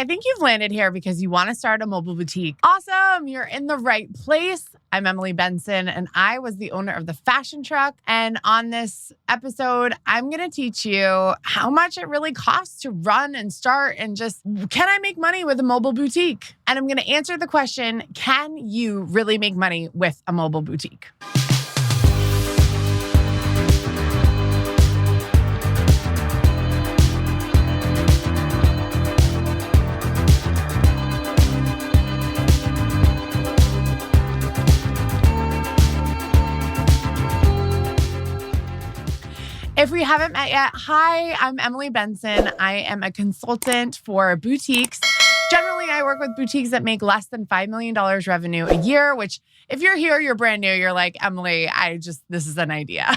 I think you've landed here because you want to start a mobile boutique. Awesome. You're in the right place. I'm Emily Benson, and I was the owner of the fashion truck. And on this episode, I'm going to teach you how much it really costs to run and start and just, can I make money with a mobile boutique? And I'm going to answer the question, can you really make money with a mobile boutique? If we haven't met yet, hi, I'm Emily Benson. I am a consultant for boutiques. Generally, I work with boutiques that make less than $5 million revenue a year, which if you're here, you're brand new, you're like, Emily, this is an idea.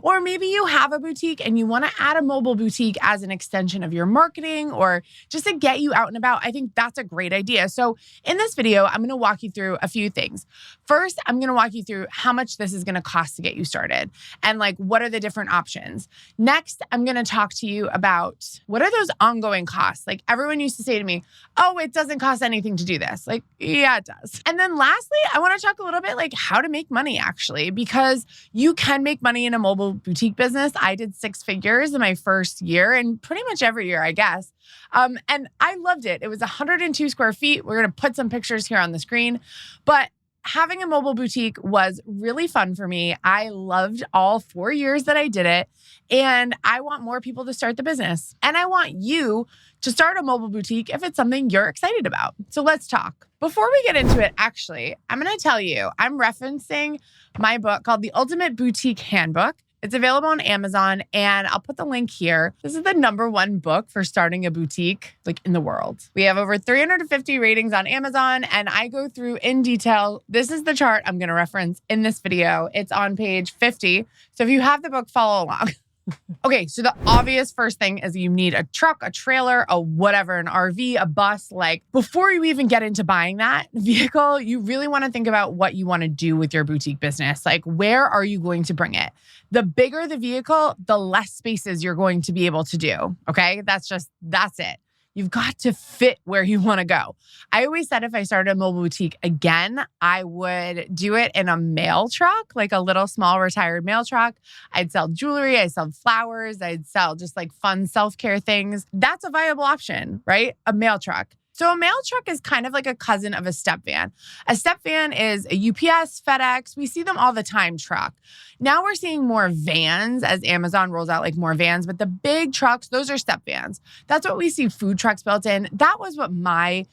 Or maybe you have a boutique and you want to add a mobile boutique as an extension of your marketing or just to get you out and about. I think that's a great idea. So in this video, I'm going to walk you through a few things. First, I'm going to walk you through how much this is going to cost to get you started and like, what are the different options? Next, I'm going to talk to you about what are those ongoing costs? Like everyone used to say to me, oh, it doesn't cost anything to do this. Like, yeah, it does. And then lastly, I want to talk a little bit like how to make money actually, because you can make money in a mobile boutique business. I did 6 figures in my first year and pretty much every year, I guess. And I loved it. It was 102 square feet. We're going to put some pictures here on the screen, but having a mobile boutique was really fun for me. I loved all 4 years that I did it. And I want more people to start the business. And I want you to start a mobile boutique if it's something you're excited about. So let's talk. Before we get into it, actually, I'm going to tell you, I'm referencing my book called The Ultimate Boutique Handbook. It's available on Amazon, and I'll put the link here. This is the #1 book for starting a boutique like in the world. We have over 350 ratings on Amazon, and I go through in detail. This is the chart I'm going to reference in this video. It's on page 50. So if you have the book, follow along. Okay, so the obvious first thing is you need a truck, a trailer, a whatever, an RV, a bus. Like before you even get into buying that vehicle, you really want to think about what you want to do with your boutique business. Like where are you going to bring it? The bigger the vehicle, the less spaces you're going to be able to do. Okay, that's it. You've got to fit where you want to go. I always said if I started a mobile boutique again, I would do it in a mail truck, like a little small retired mail truck. I'd sell jewelry, I'd sell flowers, I'd sell just like fun self-care things. That's a viable option, right? A mail truck. So a mail truck is kind of like a cousin of a step van. A step van is a UPS, FedEx. We see them all the time truck. Now we're seeing more vans as Amazon rolls out like more vans, but the big trucks, those are step vans. That's what we see food trucks built in. That was what my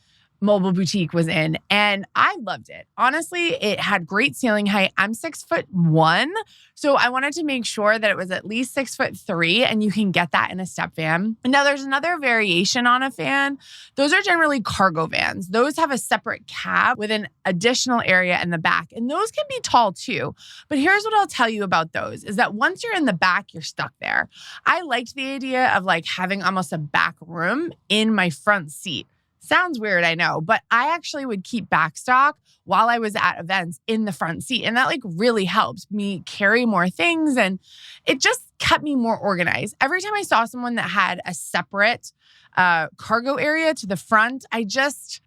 mobile boutique was in, and I loved it. Honestly, it had great ceiling height. I'm 6'1", so I wanted to make sure that it was at least 6'3", and you can get that in a step van. And now there's another variation on a van. Those are generally cargo vans. Those have a separate cab with an additional area in the back, and those can be tall too. But here's what I'll tell you about those, is that once you're in the back, you're stuck there. I liked the idea of like having almost a back room in my front seat. Sounds weird, I know, but I actually would keep back stock while I was at events in the front seat. And that like really helped me carry more things. And it just kept me more organized. Every time I saw someone that had a separate cargo area to the front, it just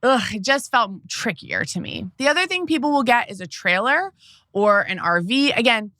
felt trickier to me. The other thing people will get is a trailer or an RV. Again,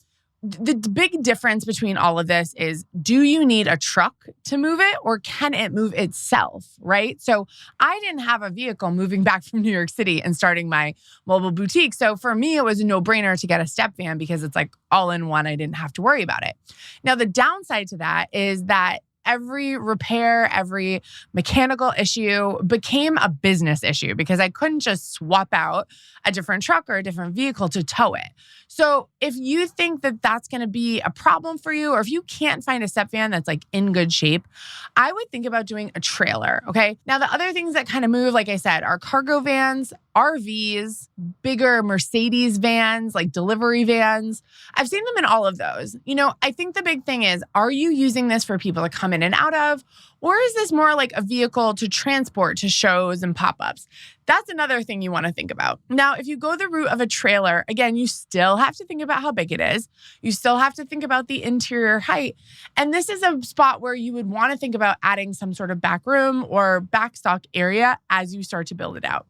the big difference between all of this is, do you need a truck to move it or can it move itself, right? So I didn't have a vehicle moving back from New York City and starting my mobile boutique. So for me, it was a no-brainer to get a step van because it's like all in one. I didn't have to worry about it. Now, the downside to that is that every repair, every mechanical issue became a business issue because I couldn't just swap out a different truck or a different vehicle to tow it. So if you think that that's going to be a problem for you, or if you can't find a step van that's like in good shape, I would think about doing a trailer, okay? Now, the other things that kind of move, like I said, are cargo vans, RVs, bigger Mercedes vans, like delivery vans. I've seen them in all of those. You know, I think the big thing is, are you using this for people to come in and out of, Or is this more like a vehicle to transport to shows and pop-ups? That's another thing you want to think about. Now, if you go the route of a trailer, again, you still have to think about how big it is. You still have to think about the interior height. And this is a spot where you would want to think about adding some sort of back room or backstock area as you start to build it out.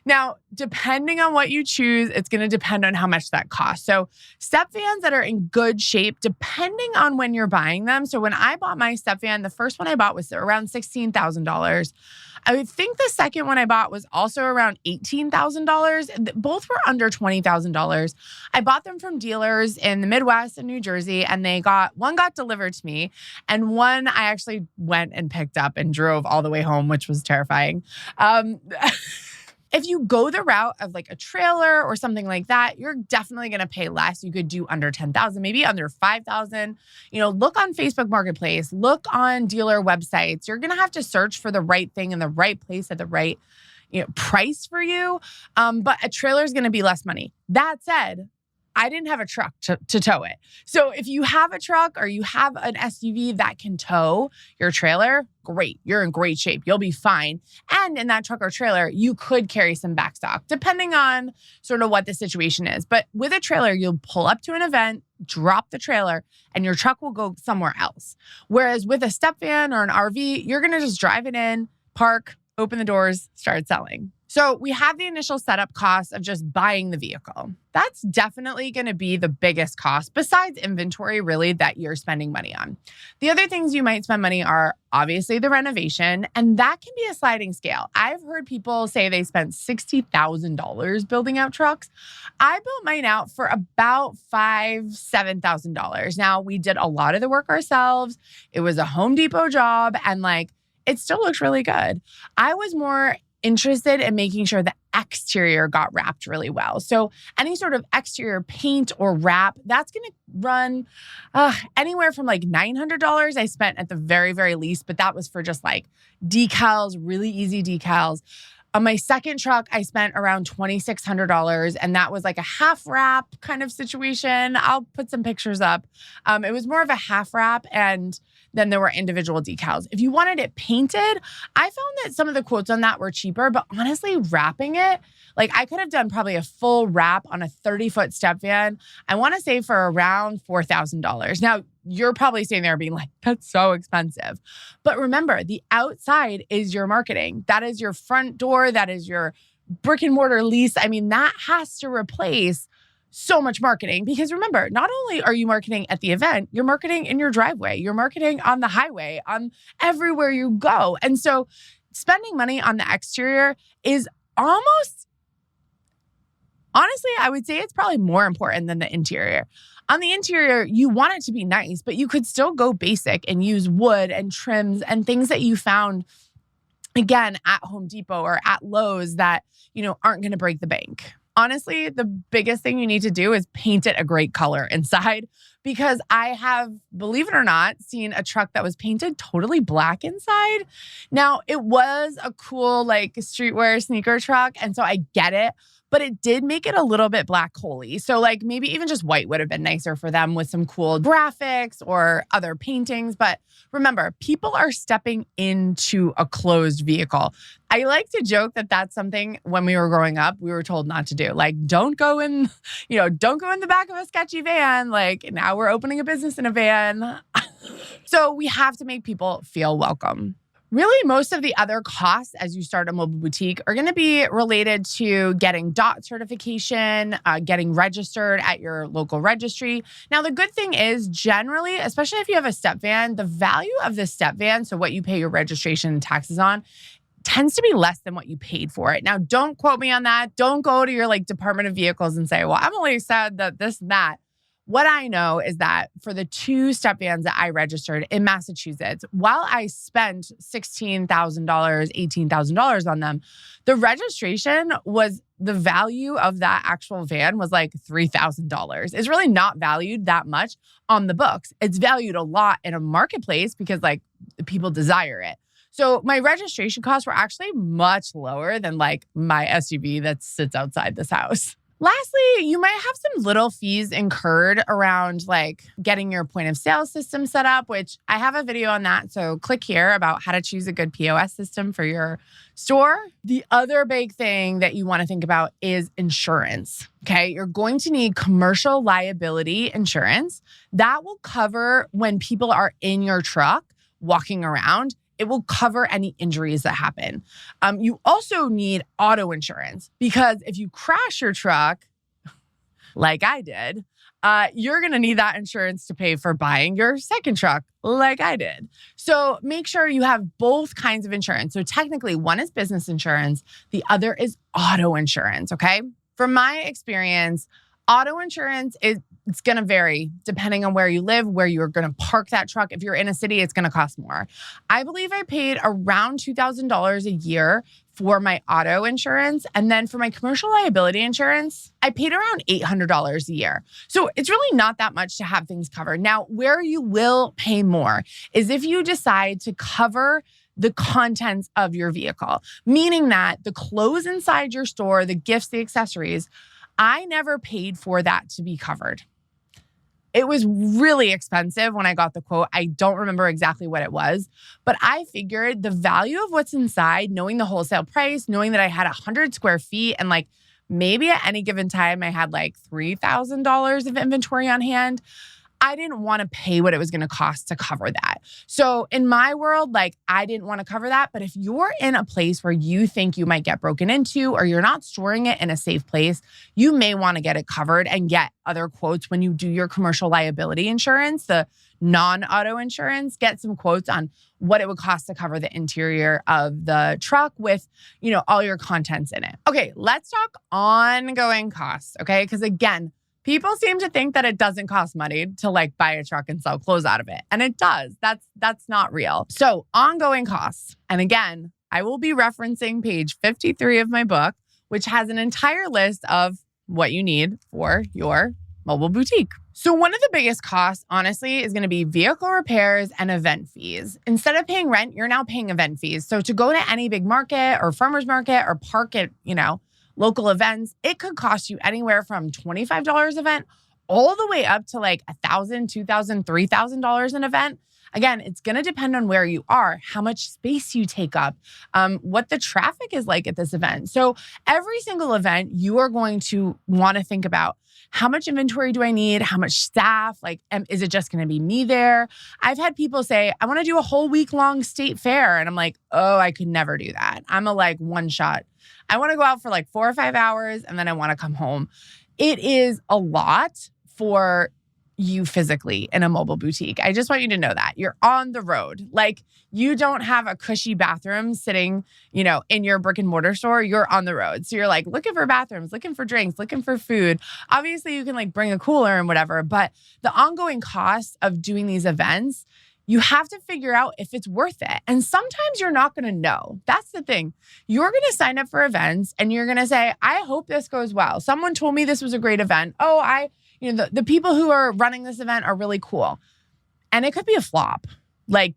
Now, depending on what you choose, it's going to depend on how much that costs. So step vans that are in good shape, depending on when you're buying them. So when I bought my step van, the first one I bought was around $16,000. I would think the second one I bought was also around $18,000. Both were under $20,000. I bought them from dealers in the Midwest and New Jersey, and one got delivered to me, and one I actually went and picked up and drove all the way home, which was terrifying. If you go the route of like a trailer or something like that, you're definitely going to pay less. You could do under $10,000, maybe under $5,000. Look on Facebook Marketplace, look on dealer websites. You're going to have to search for the right thing in the right place at the right price for you. But a trailer is going to be less money. That said, I didn't have a truck to tow it. So if you have a truck or you have an SUV that can tow your trailer, great. You're in great shape. You'll be fine. And in that truck or trailer, you could carry some backstock, depending on sort of what the situation is. But with a trailer, you'll pull up to an event, drop the trailer, and your truck will go somewhere else. Whereas with a step van or an RV, you're going to just drive it in, park, open the doors, start selling. So we have the initial setup cost of just buying the vehicle. That's definitely going to be the biggest cost besides inventory, really, that you're spending money on. The other things you might spend money are obviously the renovation, and that can be a sliding scale. I've heard people say they spent $60,000 building out trucks. I built mine out for about $5,000, $7,000. Now, we did a lot of the work ourselves. It was a Home Depot job, and it still looks really good. I was more interested in making sure the exterior got wrapped really well. So any sort of exterior paint or wrap, that's going to run anywhere from $900 I spent at the very, very least, but that was for just decals, really easy decals. On my second truck, I spent around $2,600, and that was a half wrap kind of situation. I'll put some pictures up. It was more of a half wrap, and then there were individual decals. If you wanted it painted, I found that some of the quotes on that were cheaper, but honestly, wrapping it, I could have done probably a full wrap on a 30-foot step van. I want to say for around $4,000. Now, you're probably sitting there being that's so expensive. But remember, the outside is your marketing. That is your front door. That is your brick and mortar lease. I mean, that has to replace so much marketing, because remember, not only are you marketing at the event, you're marketing in your driveway, you're marketing on the highway, on everywhere you go. And so spending money on the exterior is honestly, I would say it's probably more important than the interior. On the interior, you want it to be nice, but you could still go basic and use wood and trims and things that you found, again, at Home Depot or at Lowe's that, aren't going to break the bank. Honestly, the biggest thing you need to do is paint it a great color inside, because I have, believe it or not, seen a truck that was painted totally black inside. Now, it was a cool streetwear sneaker truck, and so I get it, but it did make it a little bit black holey. So maybe even just white would have been nicer for them with some cool graphics or other paintings. But remember, people are stepping into a closed vehicle. I like to joke that that's something when we were growing up, we were told not to do. Don't go in the back of a sketchy van. Now we're opening a business in a van. So we have to make people feel welcome. Really, most of the other costs as you start a mobile boutique are going to be related to getting DOT certification, getting registered at your local registry. Now, the good thing is generally, especially if you have a step van, the value of the step van, so what you pay your registration and taxes on, tends to be less than what you paid for it. Now, don't quote me on that. Don't go to your Department of Vehicles and say, well, I'm only sad that this and that. What I know is that for the 2 step vans that I registered in Massachusetts, while I spent $16,000, $18,000 on them, the registration was the value of that actual van was $3,000. It's really not valued that much on the books. It's valued a lot in a marketplace because people desire it. So my registration costs were actually much lower than my SUV that sits outside this house. Lastly, you might have some little fees incurred around like getting your point of sale system set up, which I have a video on that. So click here about how to choose a good POS system for your store. The other big thing that you want to think about is insurance. Okay. You're going to need commercial liability insurance that will cover when people are in your truck walking around. It will cover any injuries that happen. You also need auto insurance because if you crash your truck, like I did, you're going to need that insurance to pay for buying your second truck, like I did. So make sure you have both kinds of insurance. So technically, one is business insurance, the other is auto insurance, okay? From my experience, auto insurance it's going to vary depending on where you live, where you're going to park that truck. If you're in a city, it's going to cost more. I believe I paid around $2,000 a year for my auto insurance. And then for my commercial liability insurance, I paid around $800 a year. So it's really not that much to have things covered. Now, where you will pay more is if you decide to cover the contents of your vehicle, meaning that the clothes inside your store, the gifts, the accessories, I never paid for that to be covered. It was really expensive when I got the quote. I don't remember exactly what it was, but I figured the value of what's inside, knowing the wholesale price, knowing that I had 100 square feet and like maybe at any given time I had like $3,000 of inventory on hand. I didn't want to pay what it was going to cost to cover that. So in my world, like I didn't want to cover that. But if you're in a place where you think you might get broken into or you're not storing it in a safe place, you may want to get it covered and get other quotes when you do your commercial liability insurance, the non-auto insurance, get some quotes on what it would cost to cover the interior of the truck with, all your contents in it. Okay, let's talk ongoing costs, okay? Because again, people seem to think that it doesn't cost money to like buy a truck and sell clothes out of it. And it does. That's not real. So ongoing costs. And again, I will be referencing page 53 of my book, which has an entire list of what you need for your mobile boutique. So one of the biggest costs, honestly, is going to be vehicle repairs and event fees. Instead of paying rent, you're now paying event fees. So to go to any big market or farmer's market or park at, local events, it could cost you anywhere from $25 event all the way up to like $1,000, $2,000, $3,000 an event. Again, it's going to depend on where you are, how much space you take up, what the traffic is like at this event. So every single event, you are going to want to think about how much inventory do I need? How much staff? Like, is it just going to be me there? I've had people say, I want to do a whole week-long state fair. And I'm like, oh, I could never do that. I'm a like one shot. I want to go out for like 4 or 5 hours and then I want to come home. It is a lot for you physically in a mobile boutique. I just want you to know that you're on the road. Like you don't have a cushy bathroom sitting, in your brick and mortar store. You're on the road. So you're like looking for bathrooms, looking for drinks, looking for food. Obviously you can like bring a cooler and whatever, but the ongoing cost of doing these events, you have to figure out if it's worth it. And sometimes you're not going to know. That's the thing. You're going to sign up for events and you're going to say, I hope this goes well. Someone told me this was a great event. Oh, the people who are running this event are really cool. And it could be a flop. Like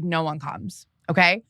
no one comes. Okay.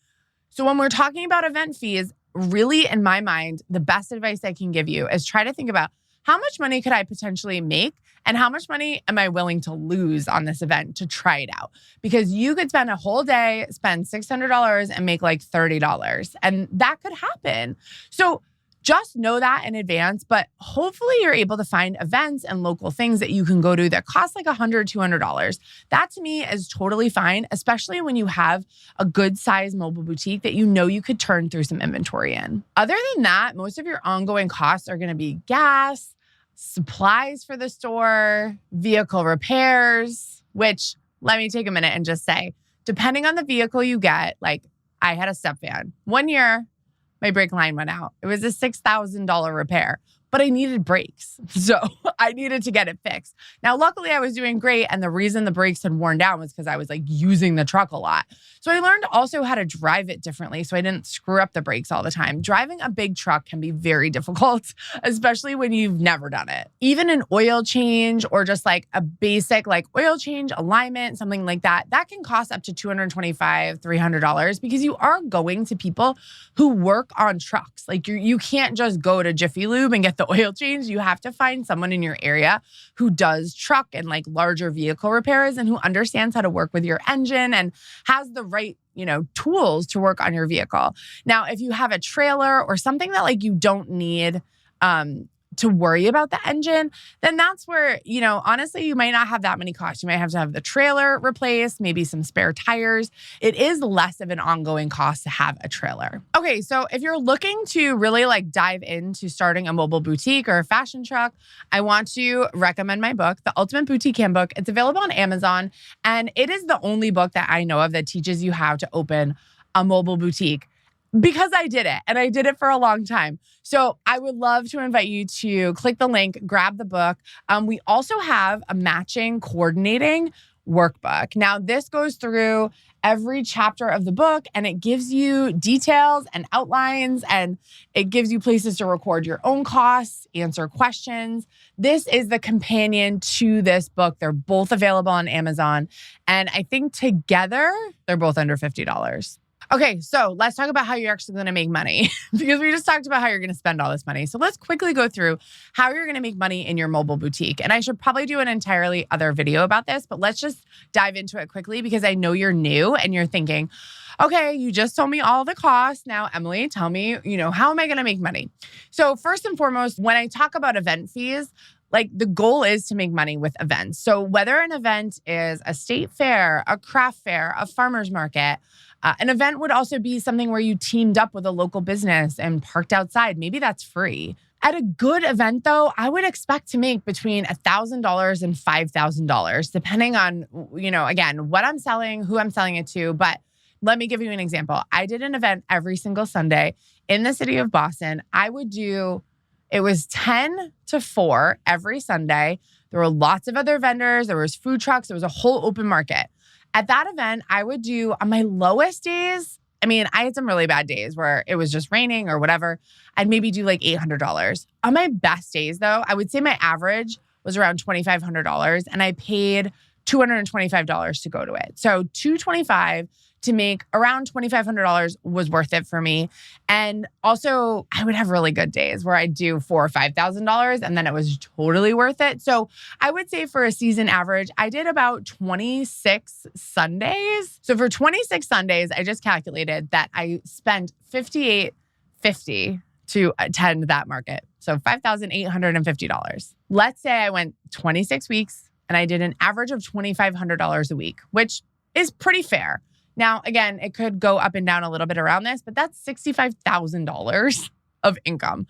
So when we're talking about event fees, really in my mind, the best advice I can give you is try to think about how much money could I potentially make and how much money am I willing to lose on this event to try it out? Because you could spend a whole day, spend $600 and make like $30. And that could happen. So just know that in advance, but hopefully you're able to find events and local things that you can go to that cost like $100, $200. That to me is totally fine, especially when you have a good size mobile boutique that you could turn through some inventory in. Other than that, most of your ongoing costs are going to be gas, supplies for the store, vehicle repairs, which let me take a minute and just say, depending on the vehicle you get, like I had a step van. 1 year, my brake line went out. It was a $6,000 repair, but I needed brakes. So I needed to get it fixed. Now, luckily I was doing great. And the reason the brakes had worn down was because I was like using the truck a lot. So I learned also how to drive it differently so I didn't screw up the brakes all the time. Driving a big truck can be very difficult, especially when you've never done it. Even an oil change or just like a basic like oil change, alignment, something like that, that can cost up to $225, $300 because you are going to people who work on trucks. Like you can't just go to Jiffy Lube and get the oil change, you have to find someone in your area who does truck and like larger vehicle repairs and who understands how to work with your engine and has the right, tools to work on your vehicle. Now, if you have a trailer or something that like you don't need to worry about the engine, then that's where, honestly, you might not have that many costs. You might have to have the trailer replaced, maybe some spare tires. It is less of an ongoing cost to have a trailer. Okay, so if you're looking to really like dive into starting a mobile boutique or a fashion truck, I want to recommend my book, The Ultimate Boutique Handbook. It's available on Amazon, and it is the only book that I know of that teaches you how to open a mobile boutique. Because I did it, and I did it for a long time. So I would love to invite you to click the link, grab the book. We also have a matching coordinating workbook. Now, this goes through every chapter of the book, and it gives you details and outlines, and it gives you places to record your own costs, answer questions. This is the companion to this book. They're both available on Amazon, and I think together, they're both under $50. Okay, so let's talk about how you're actually going to make money because we just talked about how you're going to spend all this money. So let's quickly go through how you're going to make money in your mobile boutique. And I should probably do an entirely other video about this, but let's just dive into it quickly because I know you're new and you're thinking, okay, you just told me all the costs. Now, Emily, tell me, how am I going to make money? So first and foremost, when I talk about event fees, like the goal is to make money with events. So whether an event is a state fair, a craft fair, a farmer's market, an event would also be something where you teamed up with a local business and parked outside. Maybe that's free. At a good event, though, I would expect to make between $1,000 and $5,000, depending on, again, what I'm selling, who I'm selling it to. But let me give you an example. I did an event every single Sunday in the city of Boston. It was 10 to 4 every Sunday. There were lots of other vendors. There was food trucks. There was a whole open market. At that event, I would do, on my lowest days, I had some really bad days where it was just raining or whatever. I'd maybe do like $800. On my best days, though, I would say my average was around $2,500, and I paid $225 to go to it. So $225 to make around $2,500 was worth it for me. And also, I would have really good days where I'd do $4,000 or $5,000, and then it was totally worth it. So I would say for a season average, I did about 26 Sundays. So for 26 Sundays, I just calculated that I spent $58.50 to attend that market. So $5,850. Let's say I went 26 weeks and I did an average of $2,500 a week, which is pretty fair. Now, again, it could go up and down a little bit around this, but that's $65,000 of income.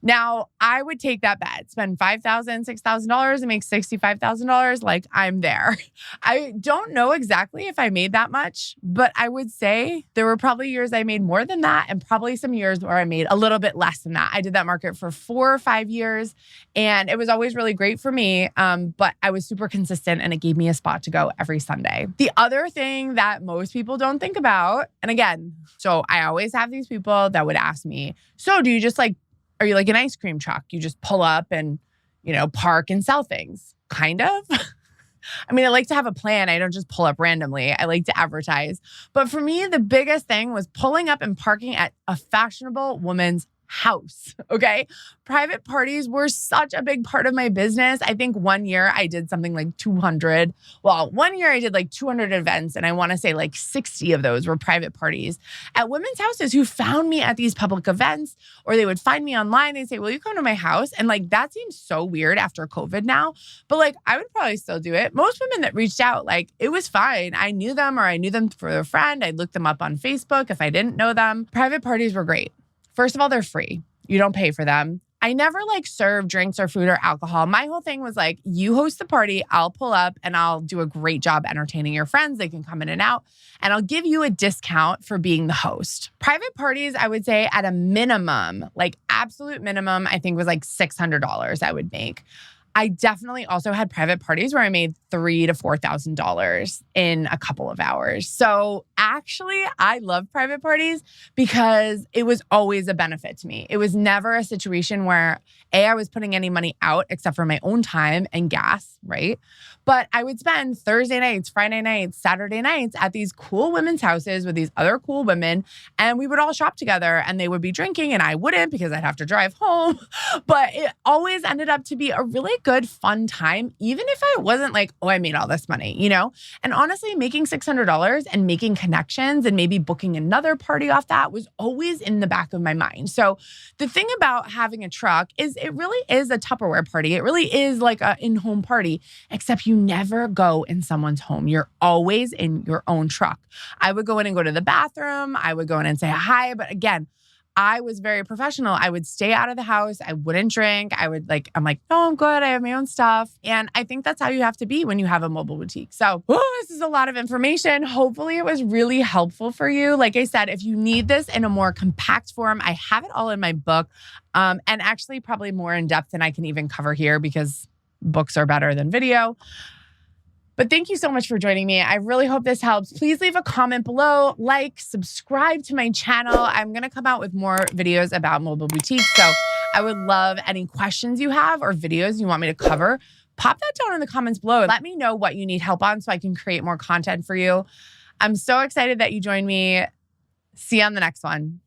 Now, I would take that bet, spend $5,000, $6,000 and make $65,000. Like, I'm there. I don't know exactly if I made that much, but I would say there were probably years I made more than that and probably some years where I made a little bit less than that. I did that market for 4 or 5 years, and it was always really great for me, but I was super consistent, and it gave me a spot to go every Sunday. The other thing that most people don't think about, and again, so I always have these people that would ask me, so do you just are you like an ice cream truck? You just pull up and, park and sell things? Kind of. I like to have a plan. I don't just pull up randomly. I like to advertise. But for me, the biggest thing was pulling up and parking at a fashionable woman's house. Okay. Private parties were such a big part of my business. I think one year I did something like 200. Well, one year I did like 200 events, and I want to say like 60 of those were private parties at women's houses who found me at these public events, or they would find me online. They'd say, will you come to my house? And that seems so weird after COVID now, but I would probably still do it. Most women that reached out, it was fine. I knew them, or I knew them through a friend. I'd look them up on Facebook if I didn't know them. Private parties were great. First of all, they're free. You don't pay for them. I never serve drinks or food or alcohol. My whole thing was you host the party, I'll pull up and I'll do a great job entertaining your friends. They can come in and out, and I'll give you a discount for being the host. Private parties, I would say at a minimum, absolute minimum, I think was $600 I would make. I definitely also had private parties where I made $3,000 to $4,000 in a couple of hours. So actually, I love private parties because it was always a benefit to me. It was never a situation where I was putting any money out except for my own time and gas, right? But I would spend Thursday nights, Friday nights, Saturday nights at these cool women's houses with these other cool women. And we would all shop together and they would be drinking and I wouldn't because I'd have to drive home. But it always ended up to be a really good, fun time, even if I wasn't like, oh, I made all this money, you know? And honestly, making $600 and making connections and maybe booking another party off that was always in the back of my mind. So the thing about having a truck is it really is a Tupperware party. It really is like an in-home party, except you never go in someone's home. You're always in your own truck. I would go in and go to the bathroom. I would go in and say hi. But again, I was very professional. I would stay out of the house. I wouldn't drink. I'm like, no, I'm good. I have my own stuff. And I think that's how you have to be when you have a mobile boutique. So this is a lot of information. Hopefully it was really helpful for you. Like I said, if you need this in a more compact form, I have it all in my book. And actually probably more in depth than I can even cover here because books are better than video. But thank you so much for joining me. I really hope this helps. Please leave a comment below, like, subscribe to my channel. I'm going to come out with more videos about mobile boutiques. So I would love any questions you have or videos you want me to cover. Pop that down in the comments below. Let me know what you need help on so I can create more content for you. I'm so excited that you joined me. See you on the next one.